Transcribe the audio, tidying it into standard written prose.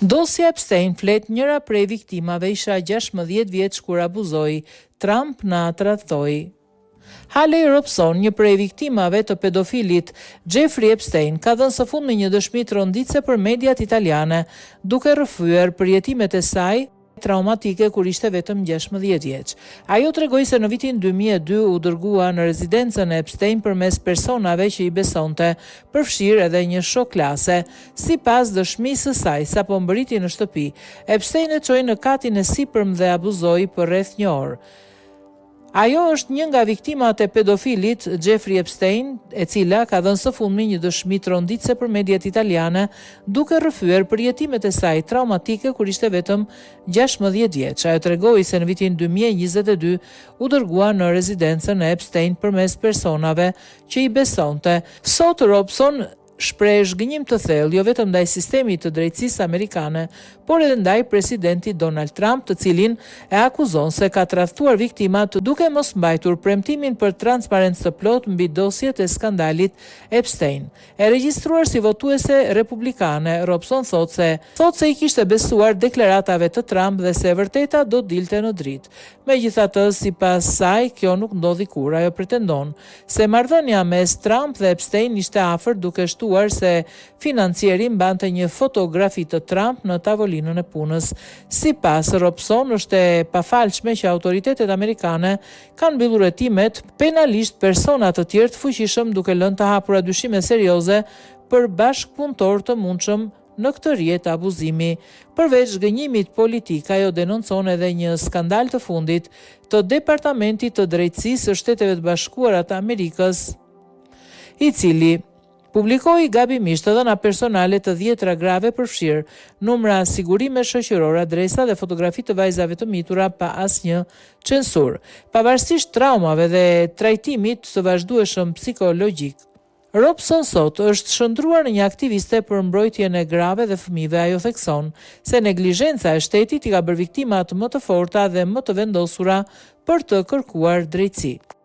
Dosja Epstein flet njëra prej viktimave isha 16 vjeç kur abuzoi, Trump na tradhtoi. Haley Robson, një prej viktimave të pedofilit Jeffrey Epstein, ka dhënë së fundmi një dëshmi tronditse për mediat italiane, duke rrëfyer përjetimet e saj traumatike kur ishte vetëm 16 vjeç. Ajo tregoi se në vitin 2002 u dërgua në rezidencën e Epstein përmes personave që i besonte, përfshirë edhe një shok klase. Sipas dëshmisë së saj, sapo mbërriti në shtëpi, Epstein e çoi në katin e sipërm dhe abuzoi për rreth një orë. Ajo është një nga viktimat e pedofilit Jeffrey Epstein, e cila ka dhënë së fundmi një dëshmi tronditse për mediat italiane, duke rrëfyer përjetimet e saj traumatike kur ishte vetëm 16 vjeç. Ajo tregoi se në vitin 2022 u dërgua në rezidencën e Epstein përmes personave që i besonte. Sot Robson shpreh zhgënjim të thellë jo vetëm ndaj sistemit të drejtësisë amerikane, por edhe ndaj presidentit Donald Trump, të cilin e akuzon se ka tradhtuar viktimat duke mos mbajtur premtimin për transparencë të plotë mbi dosjet e skandalit Epstein. E regjistruar si votuese republikane, Robson thotë se i kishte besuar deklaratave të Trump dhe se e vërteta do dilte në dritë. Megjithatë, sipas saj, kjo nuk ndodhi kur. Ajo pretendon se marrëdhënia mes Trump dhe Epstein ishte afër, duke shtuar se financieri mbante një fotografi të Trump në tavolinën e punës. Sipas Robson, është e pafalshme që autoritetet amerikane kanë mbyllur hetimet penalisht persona të tjerë të fuqishëm, duke lënë të hapura dyshime serioze për bashkëpunëtor të mundshëm në këtë rrjet abuzimi. Përveç zhgënjimit politik, ajo denoncon edhe një skandal të fundit të Departamentit të Drejtësisë së Shteteve të Bashkuara të Amerikës, i cili publikoi gabimisht dhëna personale të 10 grave, përfshirë numra sigurime shoqërore, adresa dhe fotografi të vajzave të mitura pa asnjë censur. Pavarësisht traumave dhe trajtimit të vazhdueshëm psikologjik, Robson sot është shndruar në një aktiviste për mbrojtjen e grave dhe fëmijëve. Ajo thekson se neglizhenca e shtetit i ka bërë viktimat më të forta dhe më të vendosura për të kërkuar drejtësi.